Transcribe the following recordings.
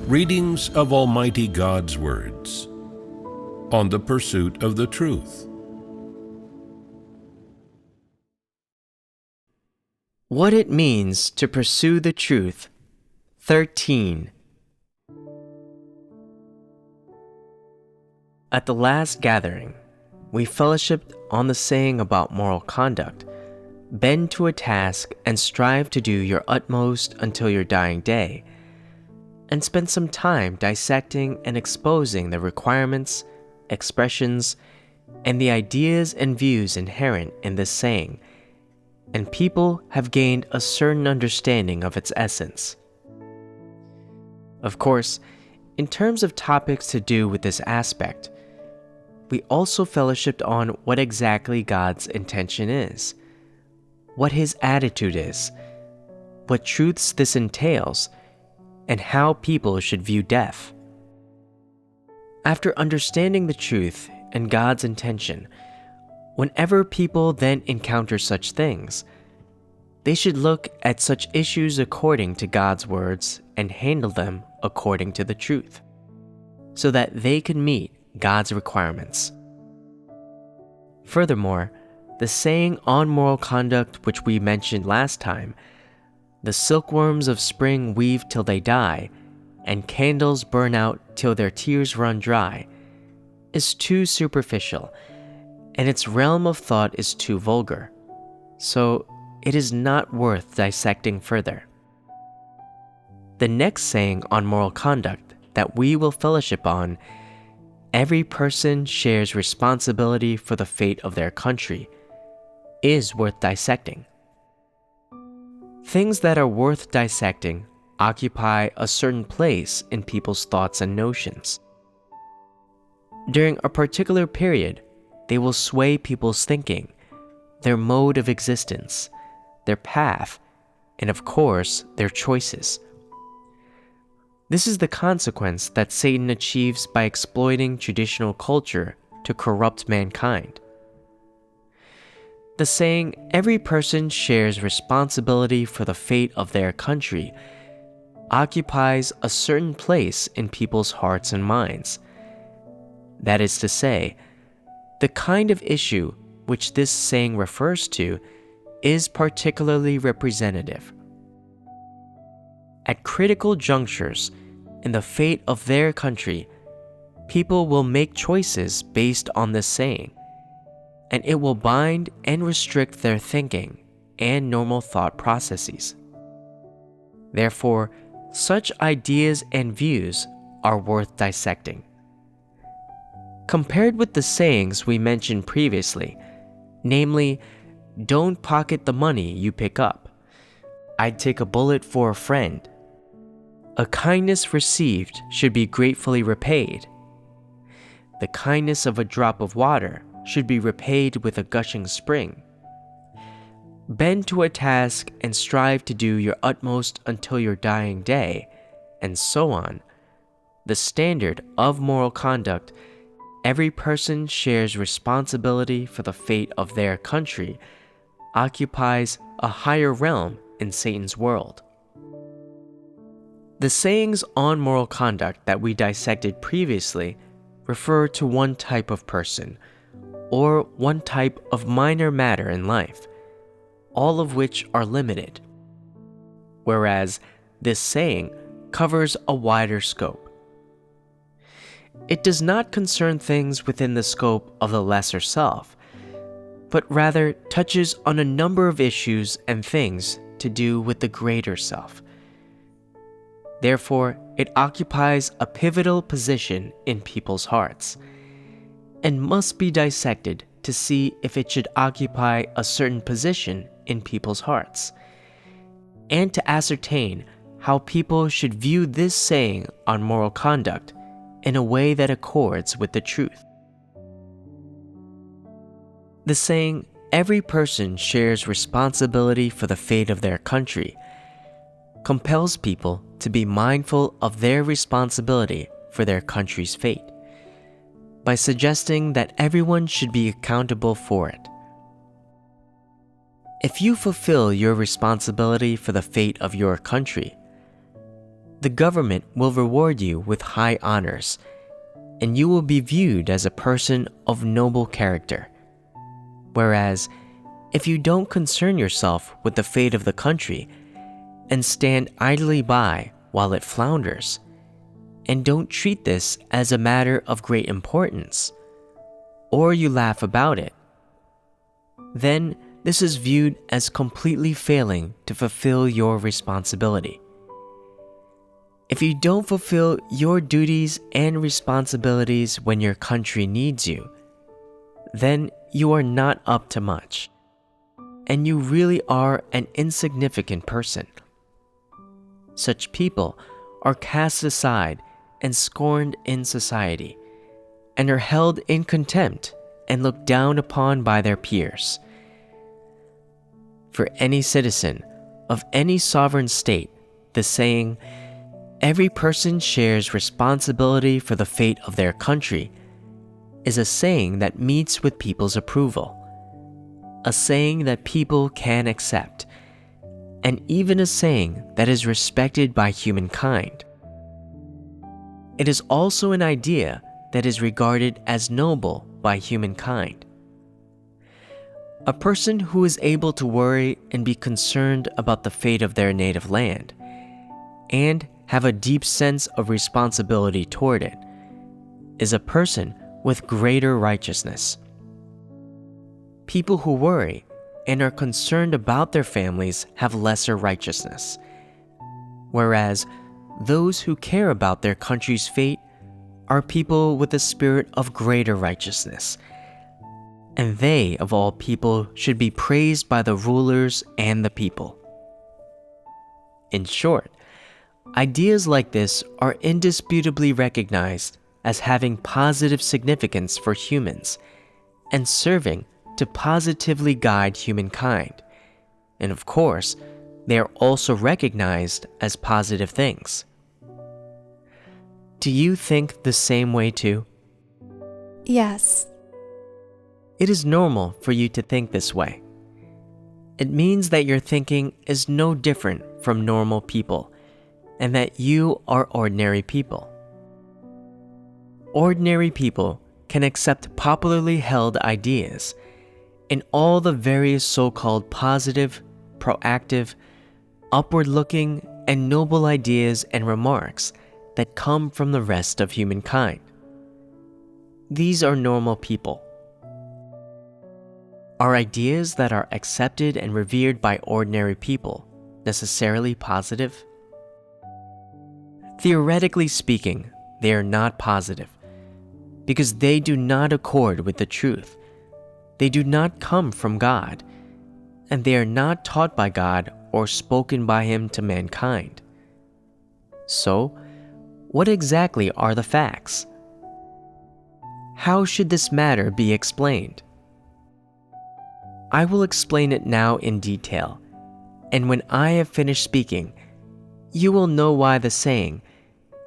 Readings of Almighty God's words on the pursuit of the truth. What it means to pursue the truth. 13. At the last gathering, we fellowshipped on the saying about moral conduct. Bend to a task and strive to do your utmost until your dying day, and spend some time dissecting and exposing the requirements, expressions, and the ideas and views inherent in this saying, and people have gained a certain understanding of its essence. Of course, in terms of topics to do with this aspect, we also fellowshipped on what exactly God's intention is, what His attitude is, what truths this entails, and how people should view death. After understanding the truth and God's intention, whenever people then encounter such things, they should look at such issues according to God's words and handle them according to the truth, so that they can meet God's requirements. Furthermore, the saying on moral conduct which we mentioned last time, "The silkworms of spring weave till they die, and candles burn out till their tears run dry," is too superficial, and its realm of thought is too vulgar, so it is not worth dissecting further. The next saying on moral conduct that we will fellowship on, "Every person shares responsibility for the fate of their country," is worth dissecting. Things that are worth dissecting occupy a certain place in people's thoughts and notions. During a particular period, they will sway people's thinking, their mode of existence, their path, and of course, their choices. This is the consequence that Satan achieves by exploiting traditional culture to corrupt mankind. The saying, "Every person shares responsibility for the fate of their country," occupies a certain place in people's hearts and minds. That is to say, the kind of issue which this saying refers to is particularly representative. At critical junctures in the fate of their country, people will make choices based on this saying, and it will bind and restrict their thinking and normal thought processes. Therefore, such ideas and views are worth dissecting. Compared with the sayings we mentioned previously, namely, "Don't pocket the money you pick up," "I'd take a bullet for a friend," "A kindness received should be gratefully repaid," "The kindness of a drop of water should be repaid with a gushing spring," "Bend to a task and strive to do your utmost until your dying day," and so on, the standard of moral conduct, "Every person shares responsibility for the fate of their country," occupies a higher realm in Satan's world. The sayings on moral conduct that we dissected previously refer to one type of person, or one type of minor matter in life, all of which are limited, whereas this saying covers a wider scope. It does not concern things within the scope of the lesser self, but rather touches on a number of issues and things to do with the greater self. Therefore, it occupies a pivotal position in people's hearts, and must be dissected to see if it should occupy a certain position in people's hearts, and to ascertain how people should view this saying on moral conduct in a way that accords with the truth. The saying, "Every person shares responsibility for the fate of their country," compels people to be mindful of their responsibility for their country's fate, by suggesting that everyone should be accountable for it. If you fulfill your responsibility for the fate of your country, the government will reward you with high honors, and you will be viewed as a person of noble character. Whereas, if you don't concern yourself with the fate of the country and stand idly by while it flounders, and don't treat this as a matter of great importance, or you laugh about it, then this is viewed as completely failing to fulfill your responsibility. If you don't fulfill your duties and responsibilities when your country needs you, then you are not up to much, and you really are an insignificant person. Such people are cast aside and scorned in society, and are held in contempt and looked down upon by their peers. For any citizen of any sovereign state, the saying, "Every person shares responsibility for the fate of their country," is a saying that meets with people's approval, a saying that people can accept, and even a saying that is respected by humankind. It is also an idea that is regarded as noble by humankind. A person who is able to worry and be concerned about the fate of their native land, and have a deep sense of responsibility toward it, is a person with greater righteousness. People who worry and are concerned about their families have lesser righteousness, whereas those who care about their country's fate are people with a spirit of greater righteousness, and they, of all people, should be praised by the rulers and the people. In short, ideas like this are indisputably recognized as having positive significance for humans and serving to positively guide humankind, and of course, they are also recognized as positive things. Do you think the same way too? Yes. It is normal for you to think this way. It means that your thinking is no different from normal people, and that you are ordinary people. Ordinary people can accept popularly held ideas and all the various so-called positive, proactive, upward-looking, and noble ideas and remarks that come from the rest of humankind. These are normal people. Are ideas that are accepted and revered by ordinary people necessarily positive? Theoretically speaking, they are not positive, because they do not accord with the truth. They do not come from God, and they are not taught by God or spoken by Him to mankind. So, what exactly are the facts? How should this matter be explained? I will explain it now in detail, and when I have finished speaking, you will know why the saying,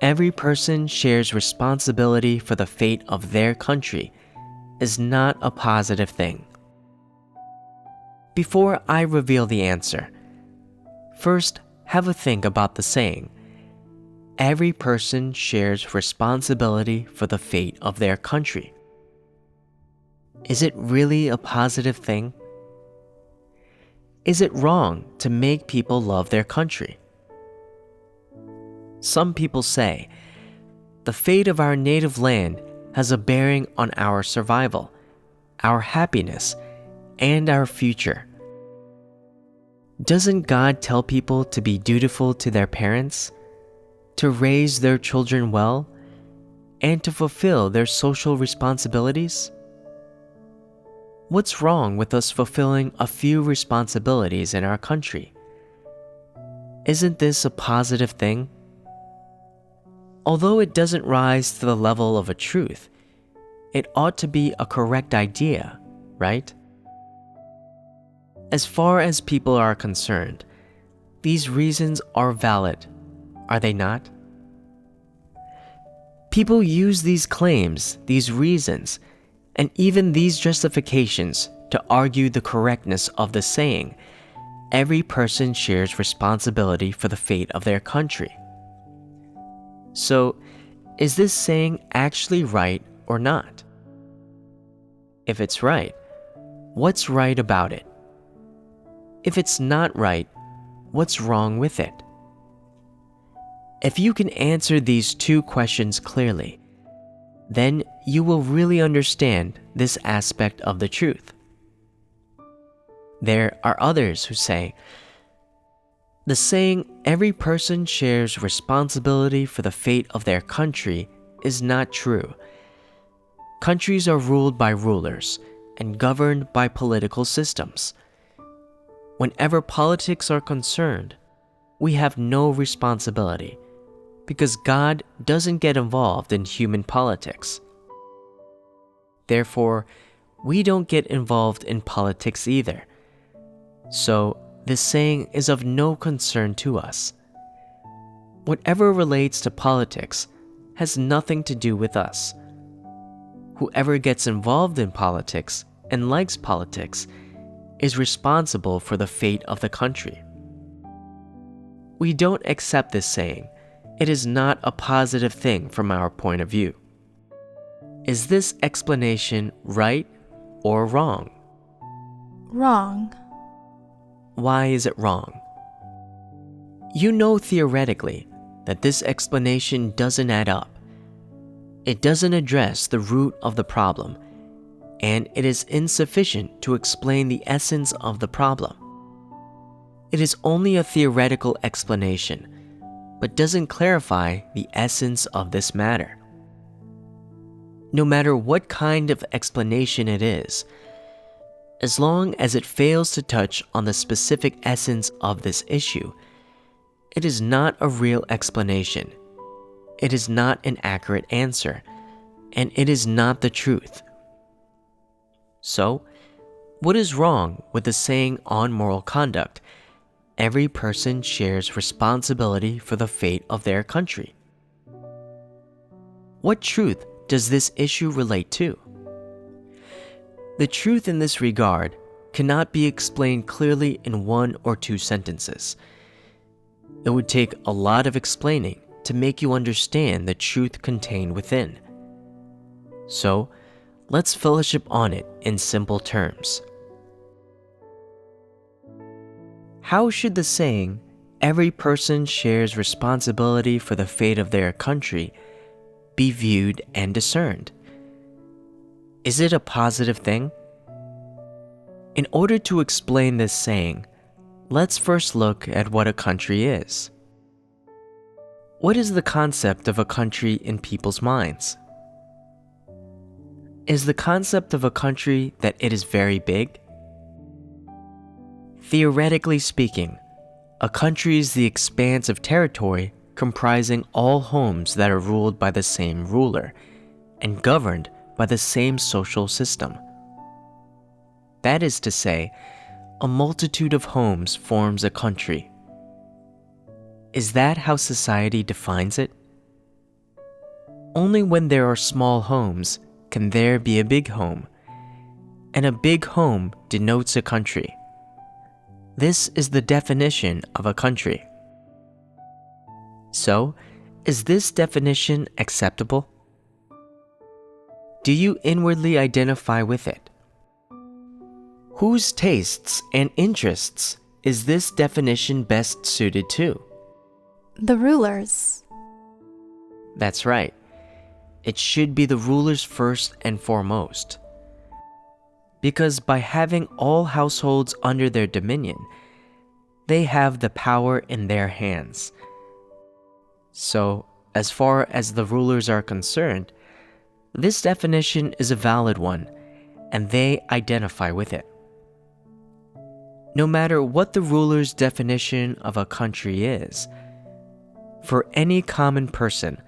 "Every person shares responsibility for the fate of their country," is not a positive thing. Before I reveal the answer, first have a think about the saying, "Every person shares responsibility for the fate of their country." Is it really a positive thing? Is it wrong to make people love their country? Some people say, the fate of our native land has a bearing on our survival, our happiness, and our future. Doesn't God tell people to be dutiful to their parents, to raise their children well, and to fulfill their social responsibilities? What's wrong with us fulfilling a few responsibilities in our country? Isn't this a positive thing? Although it doesn't rise to the level of a truth, it ought to be a correct idea, right? As far as people are concerned, these reasons are valid, are they not? People use these claims, these reasons, and even these justifications to argue the correctness of the saying, "Every person shares responsibility for the fate of their country." So, is this saying actually right or not? If it's right, what's right about it? If it's not right, what's wrong with it? If you can answer these two questions clearly, then you will really understand this aspect of the truth. There are others who say, the saying every person shares responsibility for the fate of their country is not true. Countries are ruled by rulers and governed by political systems. Whenever politics are concerned, we have no responsibility because God doesn't get involved in human politics. Therefore, we don't get involved in politics either. So, this saying is of no concern to us. Whatever relates to politics has nothing to do with us. Whoever gets involved in politics and likes politics is responsible for the fate of the country. We don't accept this saying. It is not a positive thing from our point of view. Is this explanation right or wrong? Wrong. Why is it wrong? You know theoretically that this explanation doesn't add up. It doesn't address the root of the problem, and it is insufficient to explain the essence of the problem. It is only a theoretical explanation, but doesn't clarify the essence of this matter. No matter what kind of explanation it is, as long as it fails to touch on the specific essence of this issue, it is not a real explanation. It is not an accurate answer, and it is not the truth. So, what is wrong with the saying on moral conduct, every person shares responsibility for the fate of their country? What truth does this issue relate to? The truth in this regard cannot be explained clearly in one or two sentences. It would take a lot of explaining to make you understand the truth contained within. So, let's fellowship on it in simple terms. How should the saying, every person shares responsibility for the fate of their country, be viewed and discerned? Is it a positive thing? In order to explain this saying, let's first look at what a country is. What is the concept of a country in people's minds? Is the concept of a country that it is very big? Theoretically speaking, a country is the expanse of territory comprising all homes that are ruled by the same ruler and governed by the same social system. That is to say, a multitude of homes forms a country. Is that how society defines it? Only when there are small homes can there be a big home, and a big home denotes a country. This is the definition of a country. So, is this definition acceptable? Do you inwardly identify with it? Whose tastes and interests is this definition best suited to? The rulers. That's right. It should be the rulers first and foremost. Because by having all households under their dominion, they have the power in their hands. So, as far as the rulers are concerned, this definition is a valid one, and they identify with it. No matter what the ruler's definition of a country is, for any common person,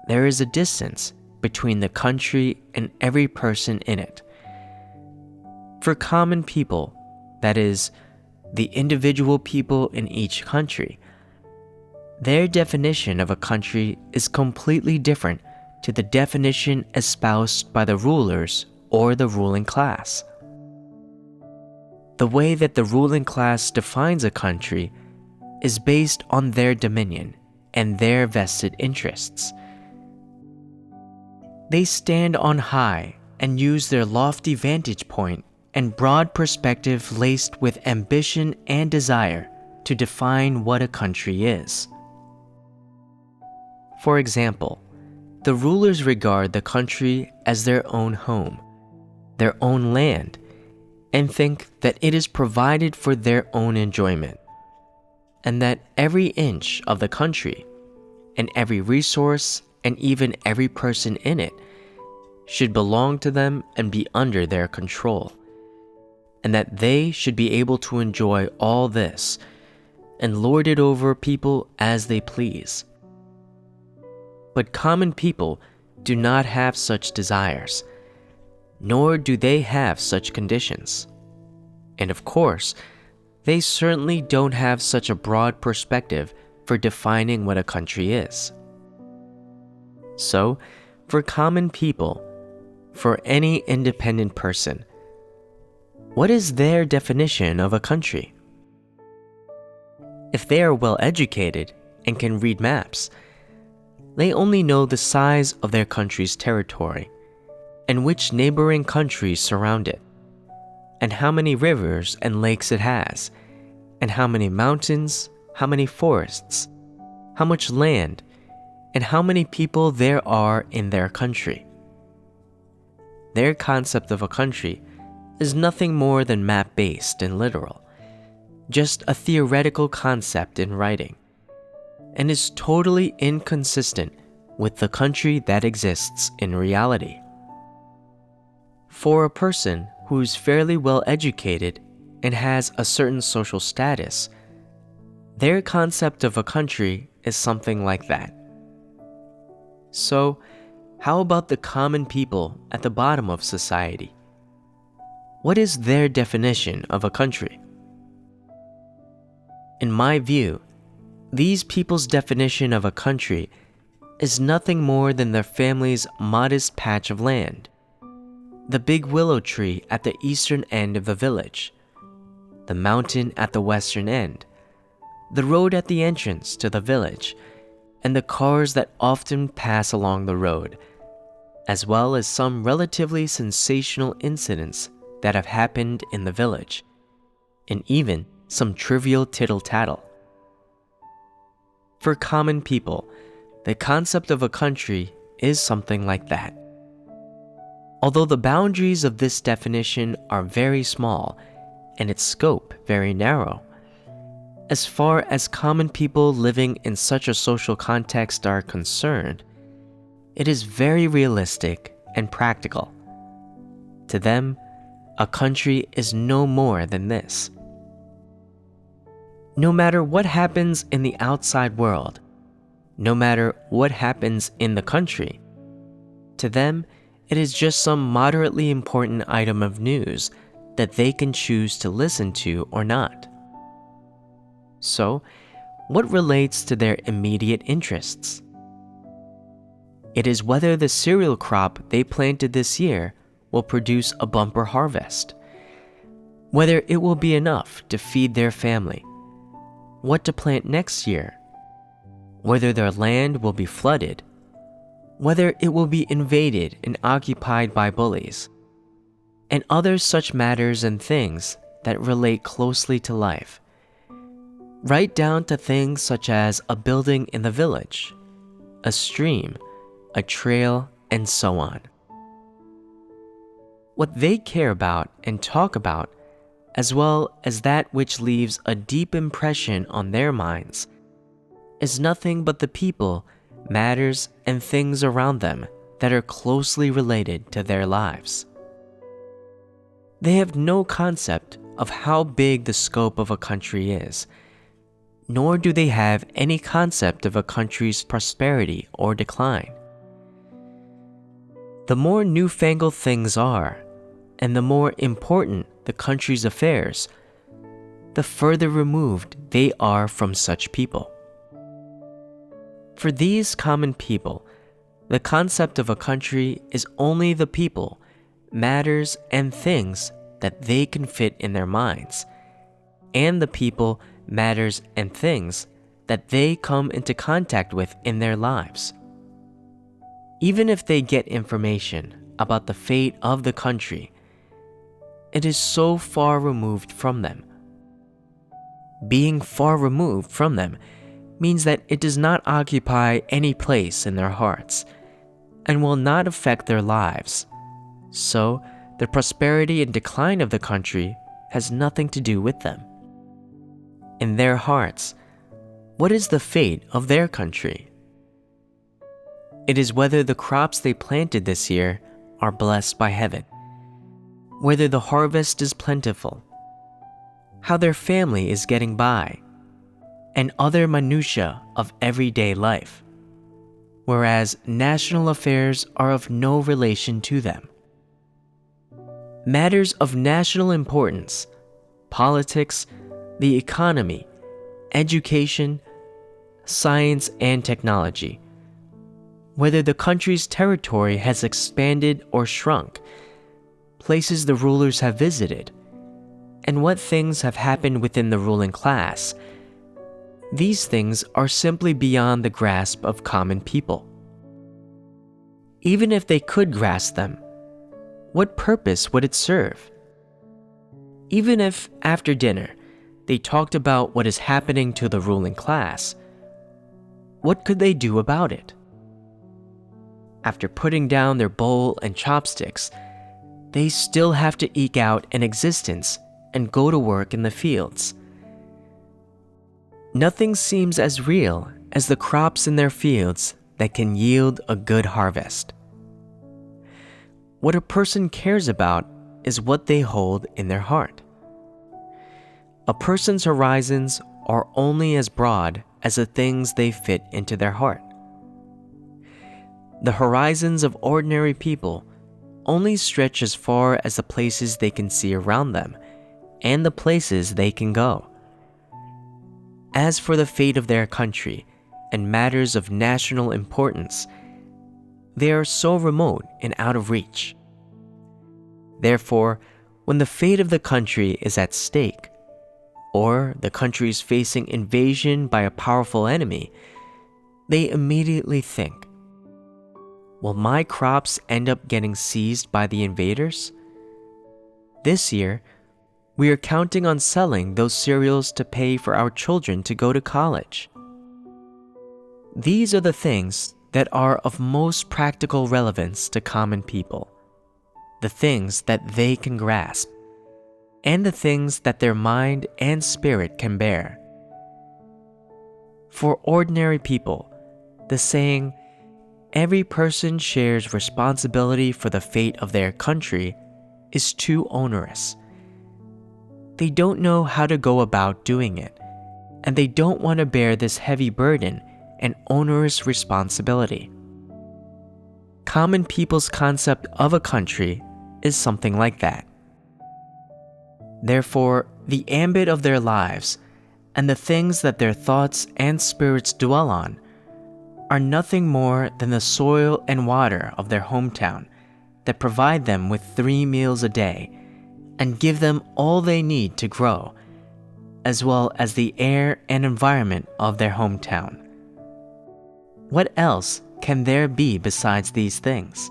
there is a distance between the country and every person in it. For common people, that is, the individual people in each country, their definition of a country is completely different to the definition espoused by the rulers or the ruling class. The way that the ruling class defines a country is based on their dominion and their vested interests. They stand on high and use their lofty vantage point and broad perspective laced with ambition and desire to define what a country is. For example, the rulers regard the country as their own home, their own land, and think that it is provided for their own enjoyment, and that every inch of the country, and every resource, and even every person in it, should belong to them and be under their control, and that they should be able to enjoy all this and lord it over people as they please. But common people do not have such desires, nor do they have such conditions. And of course, they certainly don't have such a broad perspective for defining what a country is. So, for common people, for any independent person, what is their definition of a country? If they are well educated and can read maps, they only know the size of their country's territory and which neighboring countries surround it, and how many rivers and lakes it has, and how many mountains, how many forests, how much land, and how many people there are in their country. Their concept of a country is nothing more than map-based and literal, just a theoretical concept in writing, and is totally inconsistent with the country that exists in reality. For a person who is fairly well educated and has a certain social status, their concept of a country is something like that. So, how about the common people at the bottom of society? What is their definition of a country? In my view, these people's definition of a country is nothing more than their family's modest patch of land, the big willow tree at the eastern end of the village, the mountain at the western end, the road at the entrance to the village, and the cars that often pass along the road, as well as some relatively sensational incidents that have happened in the village, and even some trivial tittle-tattle. For common people, the concept of a country is something like that. Although the boundaries of this definition are very small and its scope very narrow, as far as common people living in such a social context are concerned, it is very realistic and practical. To them, a country is no more than this. No matter what happens in the outside world, no matter what happens in the country, to them, it is just some moderately important item of news that they can choose to listen to or not. So, what relates to their immediate interests? It is whether the cereal crop they planted this year will produce a bumper harvest, whether it will be enough to feed their family, what to plant next year, whether their land will be flooded, whether it will be invaded and occupied by bullies, and other such matters and things that relate closely to life, right down to things such as a building in the village, a stream, a trail, and so on. What they care about and talk about, as well as that which leaves a deep impression on their minds, is nothing but the people, matters, and things around them that are closely related to their lives. They have no concept of how big the scope of a country is, nor do they have any concept of a country's prosperity or decline. The more newfangled things are, and the more important the country's affairs, the further removed they are from such people. For these common people, the concept of a country is only the people, matters, and things that they can fit in their minds, and the people, matters, and things that they come into contact with in their lives. Even if they get information about the fate of the country, it is so far removed from them. Being far removed from them means that it does not occupy any place in their hearts and will not affect their lives. So, the prosperity and decline of the country has nothing to do with them. In their hearts, what is the fate of their country? It is whether the crops they planted this year are blessed by heaven, whether the harvest is plentiful, how their family is getting by, and other minutiae of everyday life, whereas national affairs are of no relation to them. Matters of national importance, politics, the economy, education, science, and technology, whether the country's territory has expanded or shrunk, places the rulers have visited, and what things have happened within the ruling class, these things are simply beyond the grasp of common people. Even if they could grasp them, what purpose would it serve? Even if, after dinner, they talked about what is happening to the ruling class, what could they do about it? After putting down their bowl and chopsticks, they still have to eke out an existence and go to work in the fields. Nothing seems as real as the crops in their fields that can yield a good harvest. What a person cares about is what they hold in their heart. A person's horizons are only as broad as the things they fit into their heart. The horizons of ordinary people only stretch as far as the places they can see around them and the places they can go. As for the fate of their country and matters of national importance, they are so remote and out of reach. Therefore, when the fate of the country is at stake, or the country is facing invasion by a powerful enemy, they immediately think, will my crops end up getting seized by the invaders? This year, we are counting on selling those cereals to pay for our children to go to college. These are the things that are of most practical relevance to common people, the things that they can grasp, and the things that their mind and spirit can bear. For ordinary people, the saying, every person shares responsibility for the fate of their country, is too onerous. They don't know how to go about doing it, and they don't want to bear this heavy burden and onerous responsibility. Common people's concept of a country is something like that. Therefore, the ambit of their lives and the things that their thoughts and spirits dwell on are nothing more than the soil and water of their hometown that provide them with 3 meals a day and give them all they need to grow, as well as the air and environment of their hometown. What else can there be besides these things?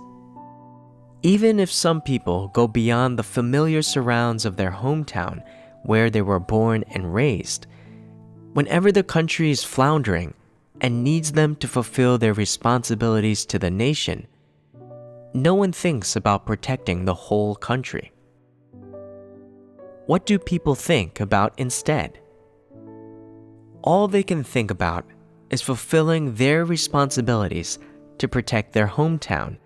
Even if some people go beyond the familiar surrounds of their hometown where they were born and raised, whenever the country is floundering and needs them to fulfill their responsibilities to the nation, no one thinks about protecting the whole country. What do people think about instead? All they can think about is fulfilling their responsibilities to protect their hometown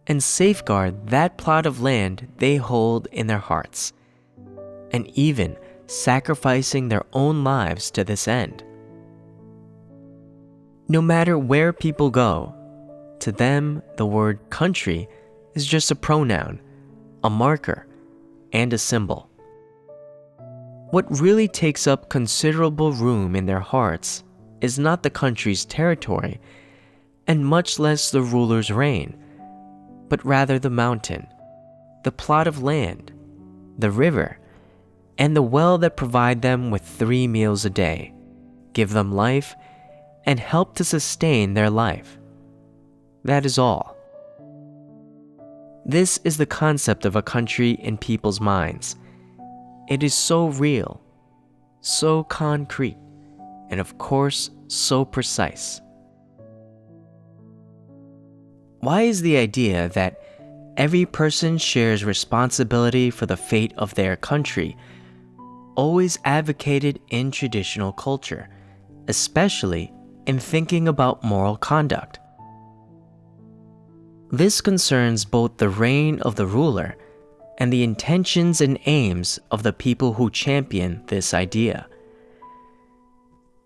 and safeguard that plot of land they hold in their hearts, and even sacrificing their own lives to this end. No matter where people go, to them the word country is just a pronoun, a marker, and a symbol. What really takes up considerable room in their hearts is not the country's territory, and much less the ruler's reign, but rather the mountain, the plot of land, the river, and the well that provide them with 3 meals a day, give them life, and help to sustain their life. That is all. This is the concept of a country in people's minds. It is so real, so concrete, and of course, so precise. Why is the idea that every person shares responsibility for the fate of their country always advocated in traditional culture, especially in thinking about moral conduct? This concerns both the reign of the ruler and the intentions and aims of the people who champion this idea.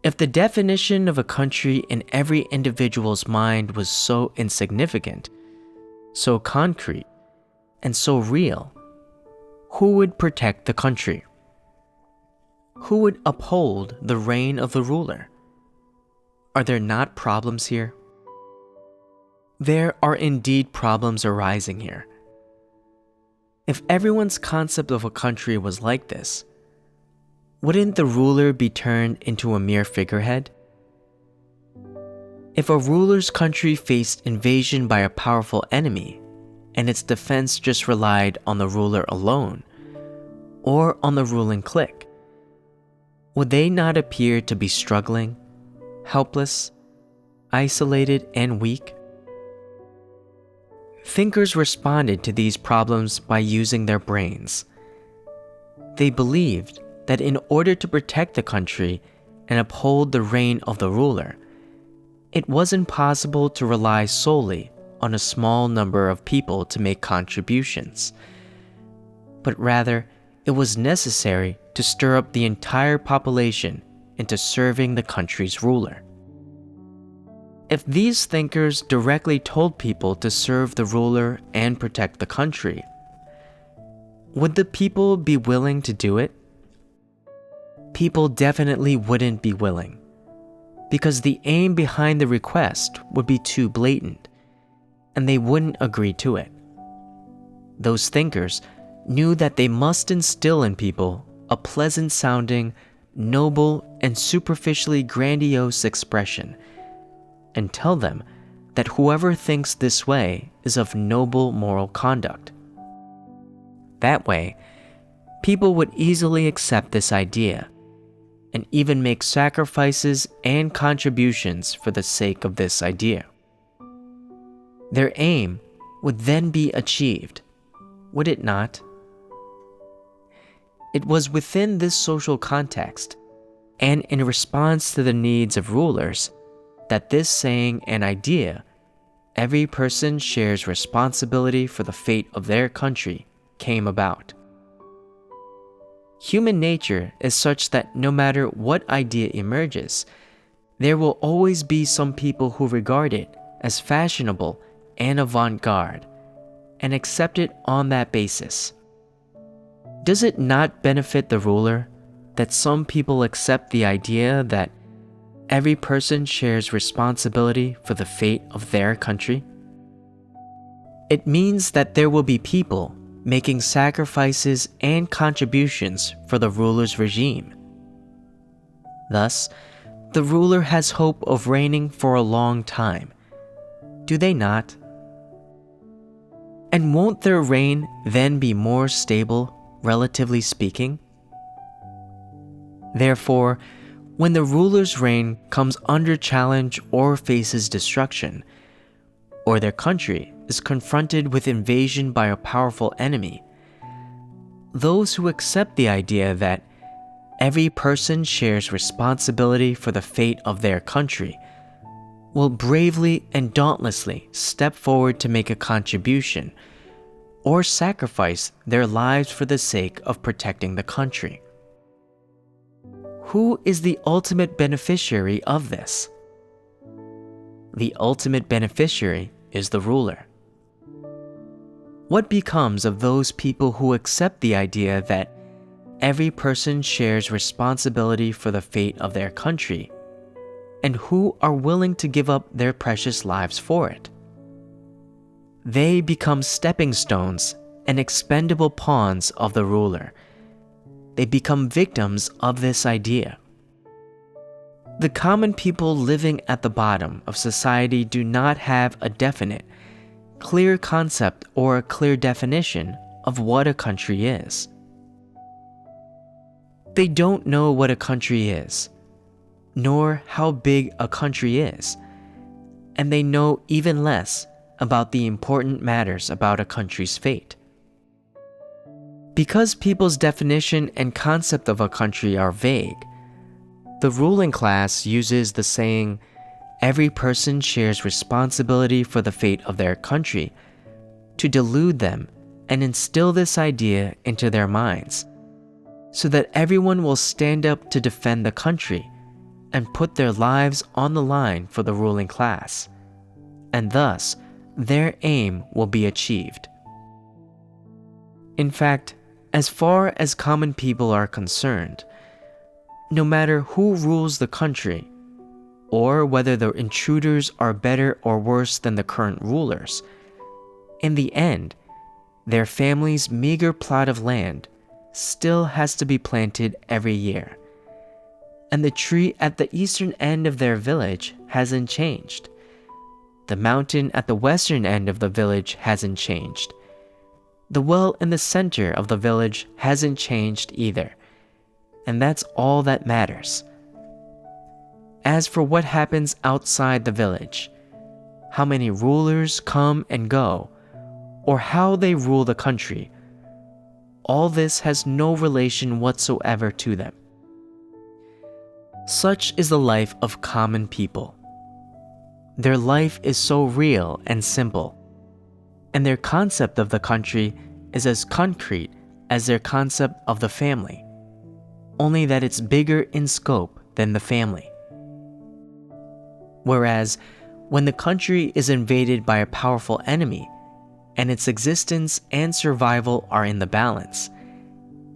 If the definition of a country in every individual's mind was so insignificant, so concrete, and so real, who would protect the country? Who would uphold the reign of the ruler? Are there not problems here? There are indeed problems arising here. If everyone's concept of a country was like this, wouldn't the ruler be turned into a mere figurehead? If a ruler's country faced invasion by a powerful enemy, and its defense just relied on the ruler alone, or on the ruling clique, would they not appear to be struggling, helpless, isolated, and weak? Thinkers responded to these problems by using their brains. They believed that in order to protect the country and uphold the reign of the ruler, it wasn't possible to rely solely on a small number of people to make contributions, but rather it was necessary to stir up the entire population into serving the country's ruler. If these thinkers directly told people to serve the ruler and protect the country, would the people be willing to do it? People definitely wouldn't be willing, because the aim behind the request would be too blatant, and they wouldn't agree to it. Those thinkers knew that they must instill in people a pleasant-sounding, noble, and superficially grandiose expression, and tell them that whoever thinks this way is of noble moral conduct. That way, people would easily accept this idea and even make sacrifices and contributions for the sake of this idea. Their aim would then be achieved, would it not? It was within this social context, and in response to the needs of rulers, that this saying and idea, every person shares responsibility for the fate of their country, came about. Human nature is such that no matter what idea emerges, there will always be some people who regard it as fashionable and avant-garde, and accept it on that basis. Does it not benefit the ruler that some people accept the idea that every person shares responsibility for the fate of their country? It means that there will be people making sacrifices and contributions for the ruler's regime. Thus, the ruler has hope of reigning for a long time. Do they not? And won't their reign then be more stable, relatively speaking? Therefore, when the ruler's reign comes under challenge or faces destruction, or their country is confronted with invasion by a powerful enemy, those who accept the idea that every person shares responsibility for the fate of their country will bravely and dauntlessly step forward to make a contribution or sacrifice their lives for the sake of protecting the country. Who is the ultimate beneficiary of this? The ultimate beneficiary is the ruler. What becomes of those people who accept the idea that every person shares responsibility for the fate of their country, and who are willing to give up their precious lives for it? They become stepping stones and expendable pawns of the ruler. They become victims of this idea. The common people living at the bottom of society do not have a definite, clear concept or a clear definition of what a country is. They don't know what a country is, nor how big a country is, and they know even less about the important matters about a country's fate. Because people's definition and concept of a country are vague, the ruling class uses the saying, "Every person shares responsibility for the fate of their country," to delude them and instill this idea into their minds, so that everyone will stand up to defend the country and put their lives on the line for the ruling class, and thus their aim will be achieved. In fact, as far as common people are concerned, no matter who rules the country, or whether the intruders are better or worse than the current rulers, in the end, their family's meager plot of land still has to be planted every year, and the tree at the eastern end of their village hasn't changed. The mountain at the western end of the village hasn't changed. The well in the center of the village hasn't changed either, and that's all that matters. As for what happens outside the village, how many rulers come and go, or how they rule the country, all this has no relation whatsoever to them. Such is the life of common people. Their life is so real and simple, and their concept of the country is as concrete as their concept of the family, only that it's bigger in scope than the family. Whereas, when the country is invaded by a powerful enemy, and its existence and survival are in the balance,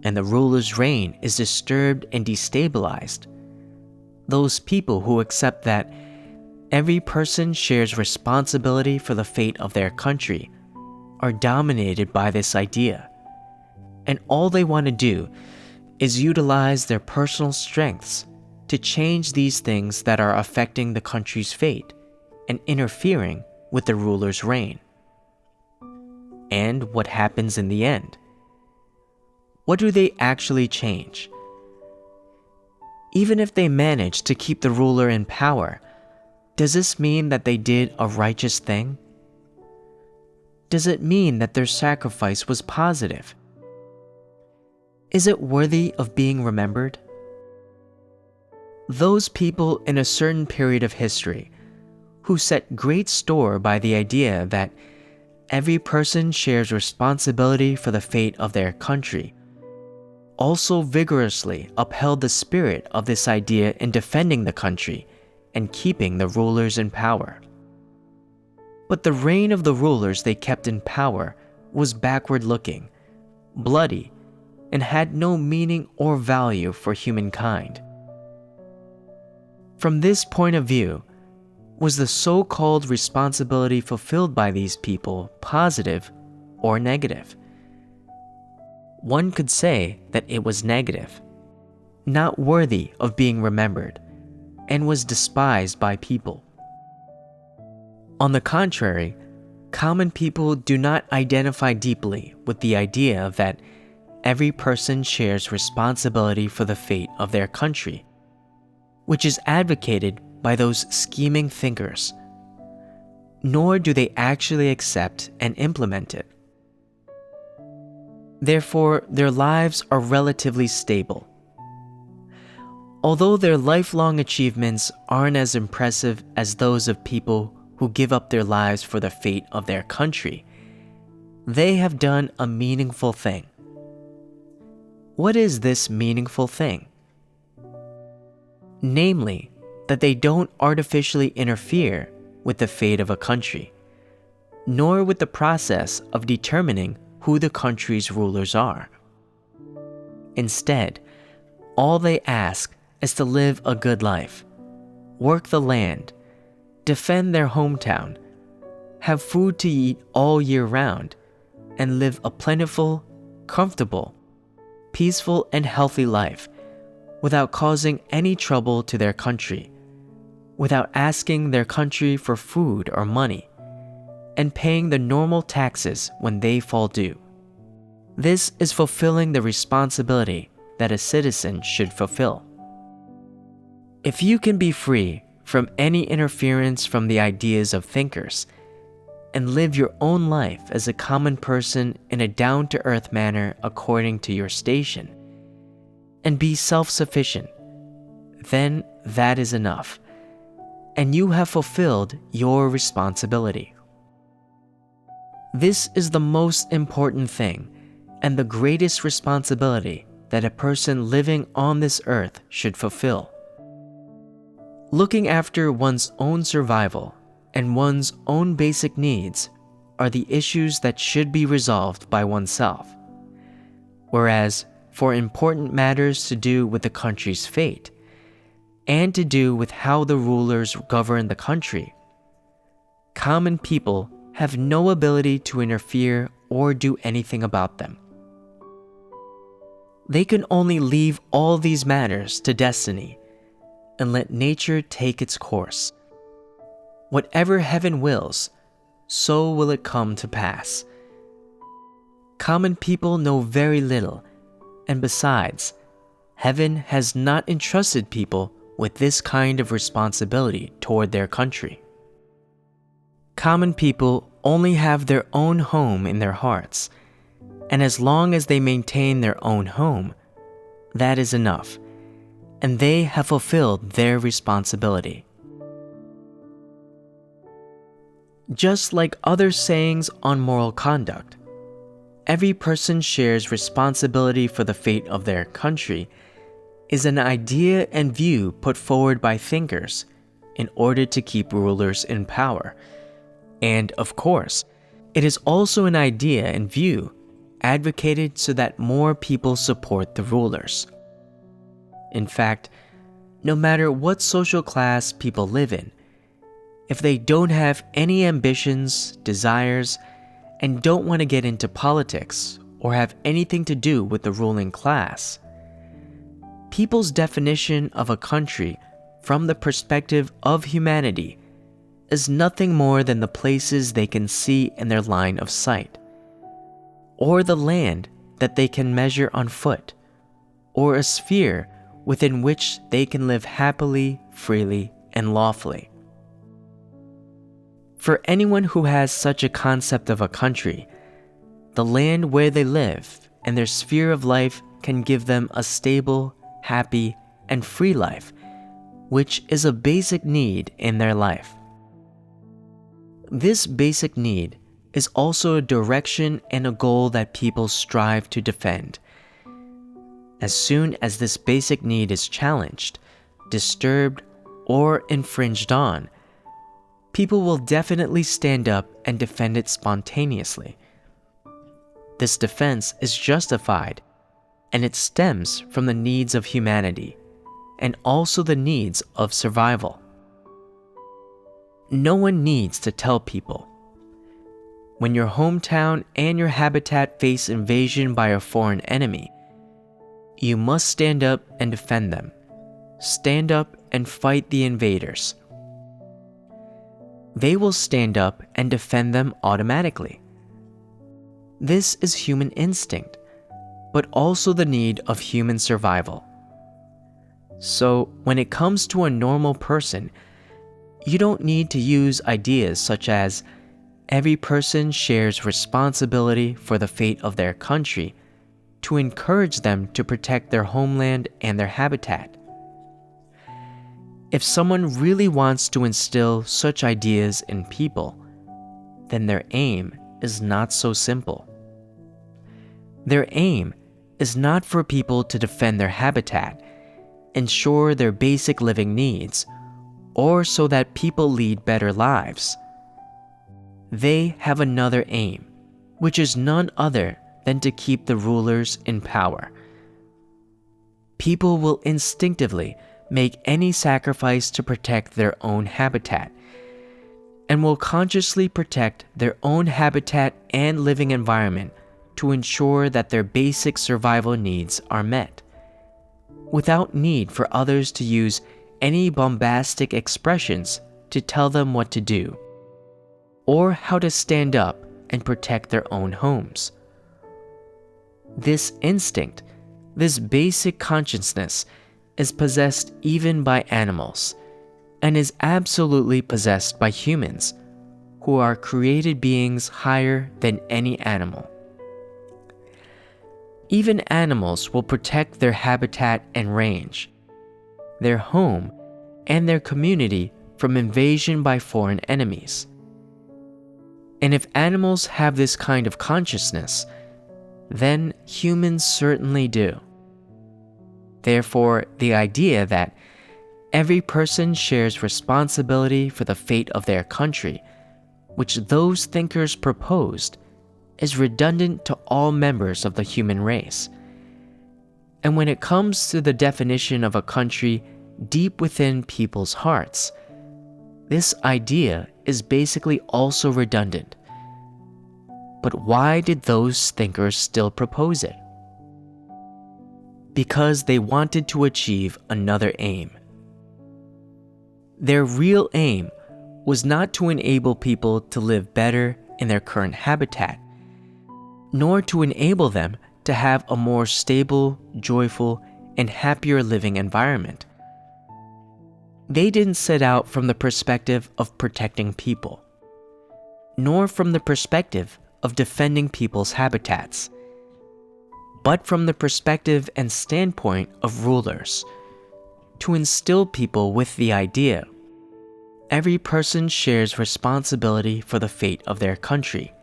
and the ruler's reign is disturbed and destabilized, those people who accept that every person shares responsibility for the fate of their country are dominated by this idea, and all they want to do is utilize their personal strengths to change these things that are affecting the country's fate and interfering with the ruler's reign. And what happens in the end? What do they actually change? Even if they manage to keep the ruler in power, does this mean that they did a righteous thing? Does it mean that their sacrifice was positive? Is it worthy of being remembered? Those people in a certain period of history who set great store by the idea that every person shares responsibility for the fate of their country also vigorously upheld the spirit of this idea in defending the country and keeping the rulers in power. But the reign of the rulers they kept in power was backward-looking, bloody, and had no meaning or value for humankind. From this point of view, was the so-called responsibility fulfilled by these people positive or negative? One could say that it was negative, not worthy of being remembered, and was despised by people. On the contrary, common people do not identify deeply with the idea that every person shares responsibility for the fate of their country, which is advocated by those scheming thinkers, nor do they actually accept and implement it. Therefore, their lives are relatively stable. Although their lifelong achievements aren't as impressive as those of people who give up their lives for the fate of their country, they have done a meaningful thing. What is this meaningful thing? Namely, that they don't artificially interfere with the fate of a country, nor with the process of determining who the country's rulers are. Instead, all they ask is to live a good life, work the land, defend their hometown, have food to eat all year round, and live a plentiful, comfortable, peaceful, and healthy life without causing any trouble to their country without asking their country for food or money, and paying the normal taxes when they fall due. This is fulfilling the responsibility that a citizen should fulfill. If you can be free from any interference from the ideas of thinkers, and live your own life as a common person in a down-to-earth manner according to your station, and be self-sufficient, then that is enough, and you have fulfilled your responsibility. This is the most important thing and the greatest responsibility that a person living on this earth should fulfill. Looking after one's own survival and one's own basic needs are the issues that should be resolved by oneself. Whereas, for important matters to do with the country's fate, and to do with how the rulers govern the country, common people have no ability to interfere or do anything about them. They can only leave all these matters to destiny and let nature take its course. Whatever heaven wills, so will it come to pass. Common people know very little, and besides, heaven has not entrusted people with this kind of responsibility toward their country. Common people only have their own home in their hearts, and as long as they maintain their own home, that is enough, and they have fulfilled their responsibility. Just like other sayings on moral conduct, every person shares responsibility for the fate of their country is an idea and view put forward by thinkers in order to keep rulers in power. And of course, it is also an idea and view advocated so that more people support the rulers. In fact, no matter what social class people live in, if they don't have any ambitions, desires, and don't want to get into politics or have anything to do with the ruling class, people's definition of a country from the perspective of humanity is nothing more than the places they can see in their line of sight, or the land that they can measure on foot, or a sphere within which they can live happily, freely, and lawfully. For anyone who has such a concept of a country, the land where they live and their sphere of life can give them a stable, happy, and free life, which is a basic need in their life. This basic need is also a direction and a goal that people strive to defend. As soon as this basic need is challenged, disturbed, or infringed on, people will definitely stand up and defend it spontaneously. This defense is justified, and it stems from the needs of humanity, and also the needs of survival. No one needs to tell people, when your hometown and your habitat face invasion by a foreign enemy, you must stand up and defend them. Stand up and fight the invaders. They will stand up and defend them automatically. This is human instinct, but also the need of human survival. So, when it comes to a normal person, you don't need to use ideas such as every person shares responsibility for the fate of their country to encourage them to protect their homeland and their habitat. If someone really wants to instill such ideas in people, then their aim is not so simple. Their aim is not for people to defend their habitat, ensure their basic living needs, or so that people lead better lives. They have another aim, which is none other than to keep the rulers in power. People will instinctively make any sacrifice to protect their own habitat, and will consciously protect their own habitat and living environment to ensure that their basic survival needs are met, without need for others to use any bombastic expressions to tell them what to do, or how to stand up and protect their own homes. This instinct, this basic consciousness, is possessed even by animals, and is absolutely possessed by humans, who are created beings higher than any animal. Even animals will protect their habitat and range, their home, and their community from invasion by foreign enemies. And if animals have this kind of consciousness, then humans certainly do. Therefore, the idea that every person shares responsibility for the fate of their country, which those thinkers proposed, is redundant to all members of the human race. And when it comes to the definition of a country deep within people's hearts, this idea is basically also redundant. But why did those thinkers still propose it? Because they wanted to achieve another aim. Their real aim was not to enable people to live better in their current habitat, nor to enable them to have a more stable, joyful, and happier living environment. They didn't set out from the perspective of protecting people, nor from the perspective of defending people's habitats, but from the perspective and standpoint of rulers, to instill people with the idea every person shares responsibility for the fate of their country,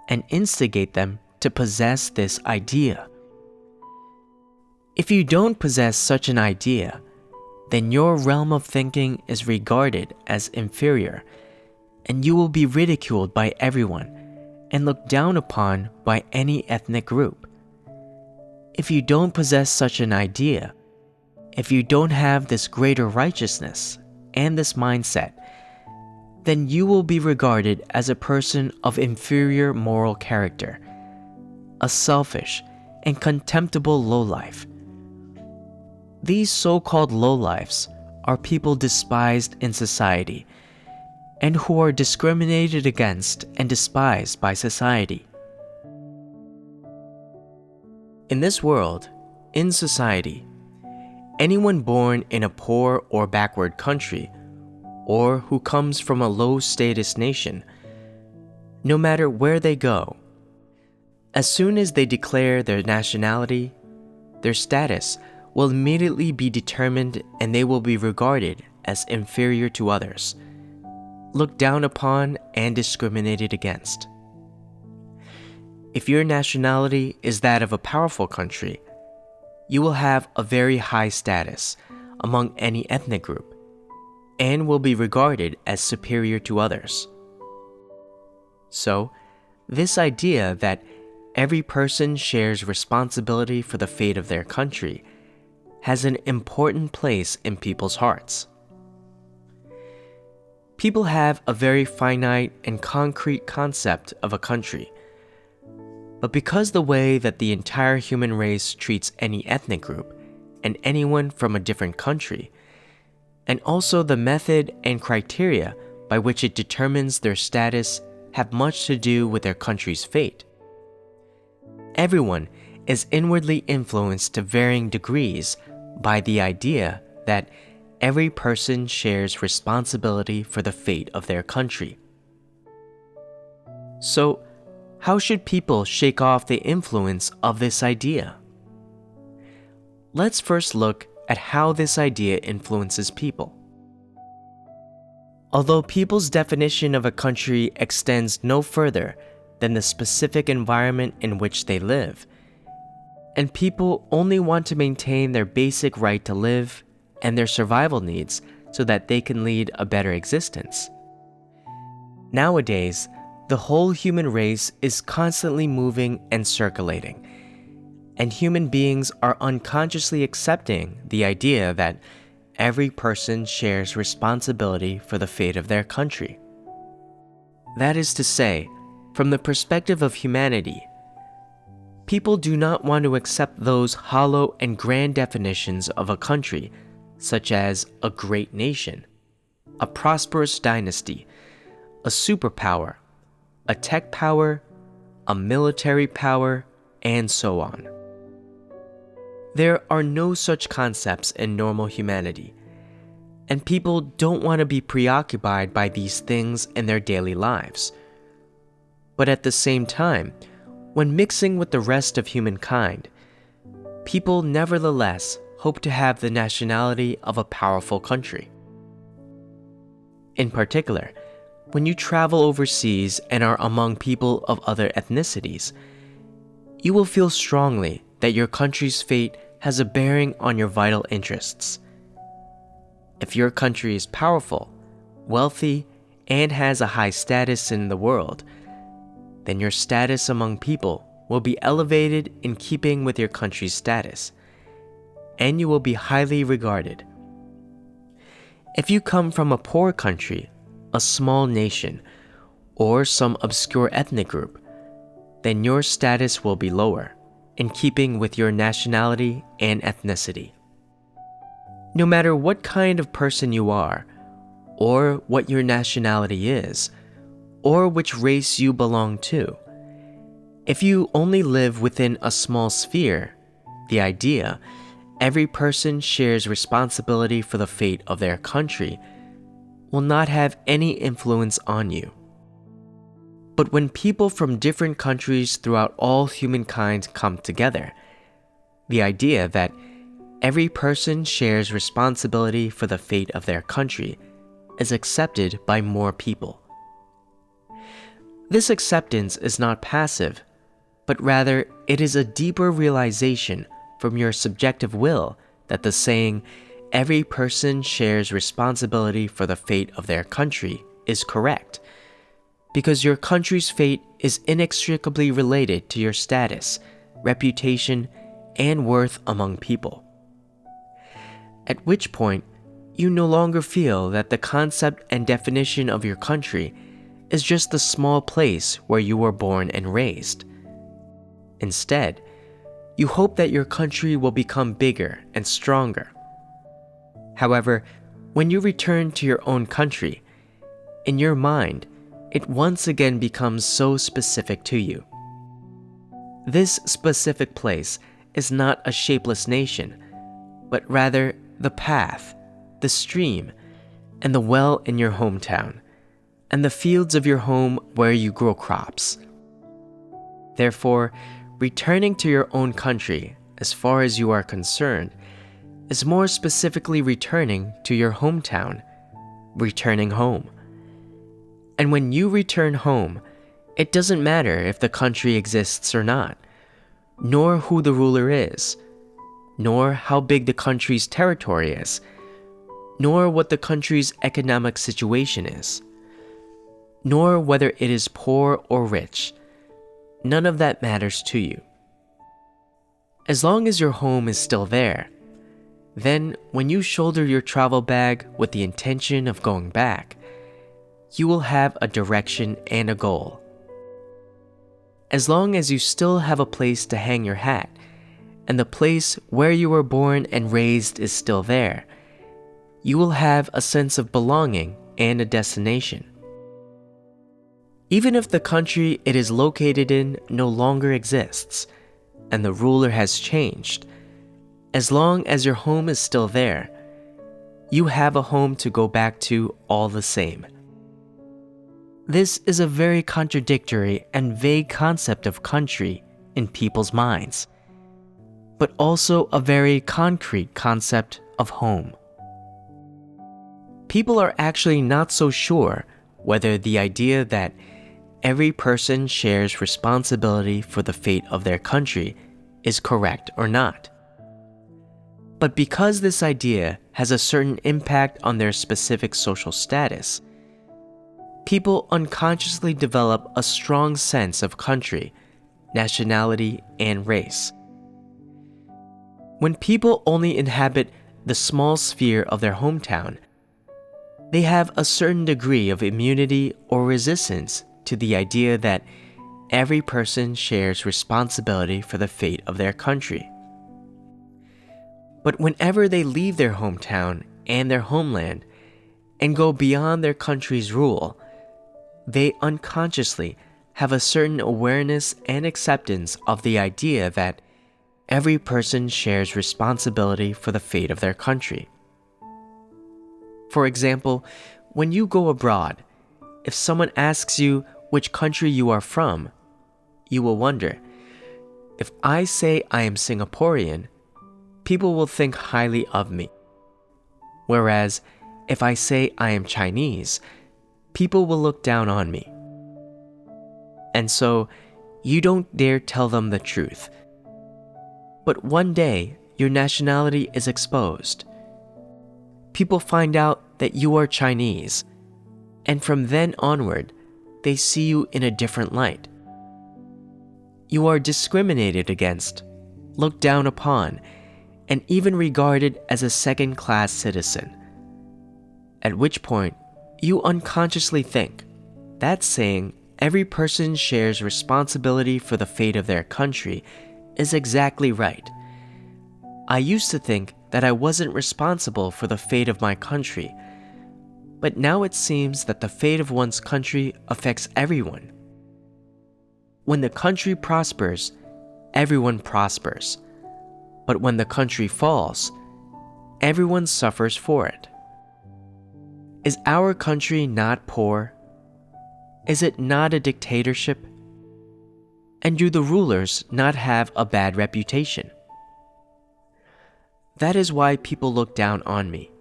and instigate them to possess this idea. If you don't possess such an idea, then your realm of thinking is regarded as inferior, and you will be ridiculed by everyone and looked down upon by any ethnic group. If you don't possess such an idea, if you don't have this greater righteousness and this mindset, then you will be regarded as a person of inferior moral character, a selfish and contemptible lowlife. These so-called lowlifes are people despised in society, and who are discriminated against and despised by society. In this world, in society, anyone born in a poor or backward country, or who comes from a low-status nation, no matter where they go, as soon as they declare their nationality, their status will immediately be determined, and they will be regarded as inferior to others, looked down upon and discriminated against. If your nationality is that of a powerful country, you will have a very high status among any ethnic group, and will be regarded as superior to others. So, this idea that every person shares responsibility for the fate of their country has an important place in people's hearts. People have a very finite and concrete concept of a country, but because the way that the entire human race treats any ethnic group and anyone from a different country, and also the method and criteria by which it determines their status have much to do with their country's fate. Everyone is inwardly influenced to varying degrees by the idea that every person shares responsibility for the fate of their country. So, how should people shake off the influence of this idea? Let's first look at how this idea influences people. Although people's definition of a country extends no further than the specific environment in which they live, and people only want to maintain their basic right to live and their survival needs so that they can lead a better existence. Nowadays, the whole human race is constantly moving and circulating, and human beings are unconsciously accepting the idea that every person shares responsibility for the fate of their country. That is to say, from the perspective of humanity, people do not want to accept those hollow and grand definitions of a country, such as a great nation, a prosperous dynasty, a superpower, a tech power, a military power, and so on. There are no such concepts in normal humanity, and people don't want to be preoccupied by these things in their daily lives. But at the same time, when mixing with the rest of humankind, people nevertheless hope to have the nationality of a powerful country. In particular, when you travel overseas and are among people of other ethnicities, you will feel strongly that your country's fate has a bearing on your vital interests. If your country is powerful, wealthy, and has a high status in the world, then your status among people will be elevated in keeping with your country's status, and you will be highly regarded. If you come from a poor country, a small nation, or some obscure ethnic group, then your status will be lower, in keeping with your nationality and ethnicity. No matter what kind of person you are, or what your nationality is, or which race you belong to, if you only live within a small sphere, the idea, every person shares responsibility for the fate of their country, will not have any influence on you. But when people from different countries throughout all humankind come together, the idea that every person shares responsibility for the fate of their country is accepted by more people. This acceptance is not passive, but rather it is a deeper realization from your subjective will that the saying, "every person shares responsibility for the fate of their country," is correct, because your country's fate is inextricably related to your status, reputation, and worth among people. At which point, you no longer feel that the concept and definition of your country is just the small place where you were born and raised. Instead, you hope that your country will become bigger and stronger. However, when you return to your own country, in your mind, it once again becomes so specific to you. This specific place is not a shapeless nation, but rather the path, the stream, and the well in your hometown, and the fields of your home where you grow crops. Therefore, returning to your own country, as far as you are concerned, is more specifically returning to your hometown, returning home. And when you return home, it doesn't matter if the country exists or not, nor who the ruler is, nor how big the country's territory is, nor what the country's economic situation is, nor whether it is poor or rich. None of that matters to you. As long as your home is still there, then when you shoulder your travel bag with the intention of going back, you will have a direction and a goal. As long as you still have a place to hang your hat, and the place where you were born and raised is still there, you will have a sense of belonging and a destination. Even if the country it is located in no longer exists, and the ruler has changed, as long as your home is still there, you have a home to go back to all the same. This is a very contradictory and vague concept of country in people's minds, but also a very concrete concept of home. People are actually not so sure whether the idea that every person shares responsibility for the fate of their country is correct or not. But because this idea has a certain impact on their specific social status, people unconsciously develop a strong sense of country, nationality, and race. When people only inhabit the small sphere of their hometown, they have a certain degree of immunity or resistance to the idea that every person shares responsibility for the fate of their country. But whenever they leave their hometown and their homeland and go beyond their country's rule, they unconsciously have a certain awareness and acceptance of the idea that every person shares responsibility for the fate of their country. For example, when you go abroad, if someone asks you which country you are from, you will wonder, if I say I am Singaporean, people will think highly of me. Whereas, if I say I am Chinese, people will look down on me. And so, you don't dare tell them the truth. But one day, your nationality is exposed. People find out that you are Chinese, and from then onward, they see you in a different light. You are discriminated against, looked down upon, and even regarded as a second-class citizen. At which point, you unconsciously think, that saying every person shares responsibility for the fate of their country is exactly right. I used to think that I wasn't responsible for the fate of my country, but now it seems that the fate of one's country affects everyone. When the country prospers, everyone prospers. But when the country falls, everyone suffers for it. Is our country not poor? Is it not a dictatorship? And do the rulers not have a bad reputation? That is why people look down on me.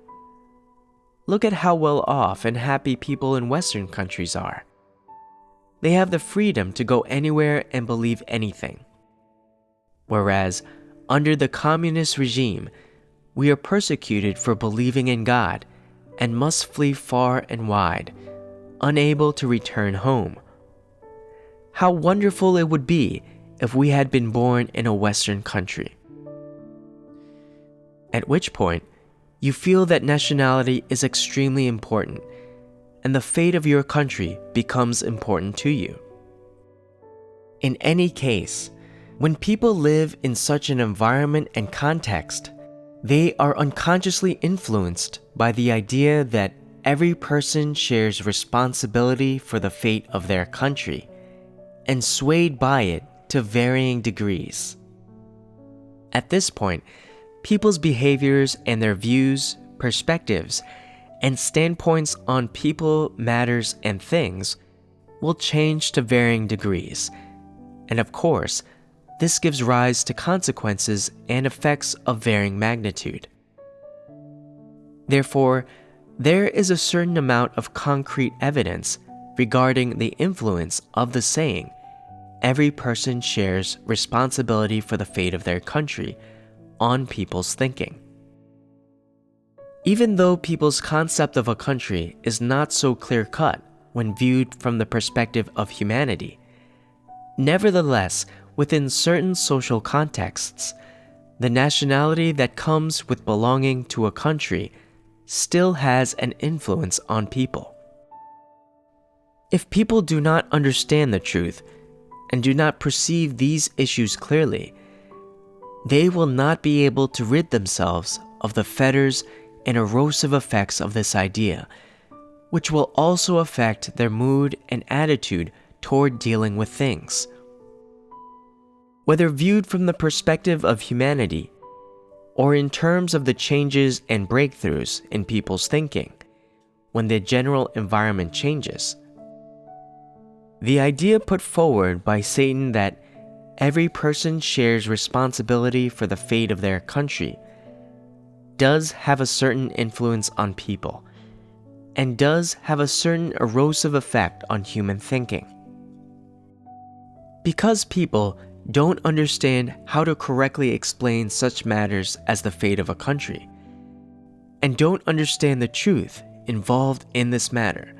Look at how well off and happy people in Western countries are. They have the freedom to go anywhere and believe anything. Whereas, under the communist regime, we are persecuted for believing in God and must flee far and wide, unable to return home. How wonderful it would be if we had been born in a Western country. At which point, you feel that nationality is extremely important, and the fate of your country becomes important to you. In any case, when people live in such an environment and context, they are unconsciously influenced by the idea that every person shares responsibility for the fate of their country, and swayed by it to varying degrees. At this point, people's behaviors and their views, perspectives, and standpoints on people, matters, and things will change to varying degrees. And of course, this gives rise to consequences and effects of varying magnitude. Therefore, there is a certain amount of concrete evidence regarding the influence of the saying, every person shares responsibility for the fate of their country, on people's thinking. Even though people's concept of a country is not so clear-cut when viewed from the perspective of humanity, nevertheless, within certain social contexts, the nationality that comes with belonging to a country still has an influence on people. If people do not understand the truth and do not perceive these issues clearly, they will not be able to rid themselves of the fetters and erosive effects of this idea, which will also affect their mood and attitude toward dealing with things. Whether viewed from the perspective of humanity, or in terms of the changes and breakthroughs in people's thinking, when the general environment changes. The idea put forward by Satan that every person shares responsibility for the fate of their country does have a certain influence on people, and does have a certain erosive effect on human thinking. Because people don't understand how to correctly explain such matters as the fate of a country, and don't understand the truth involved in this matter,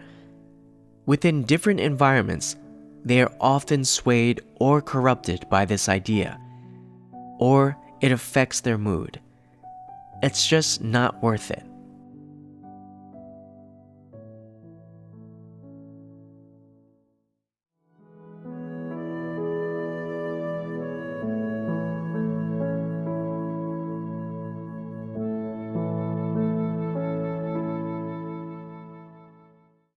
within different environments, they are often swayed or corrupted by this idea, or it affects their mood. It's just not worth it.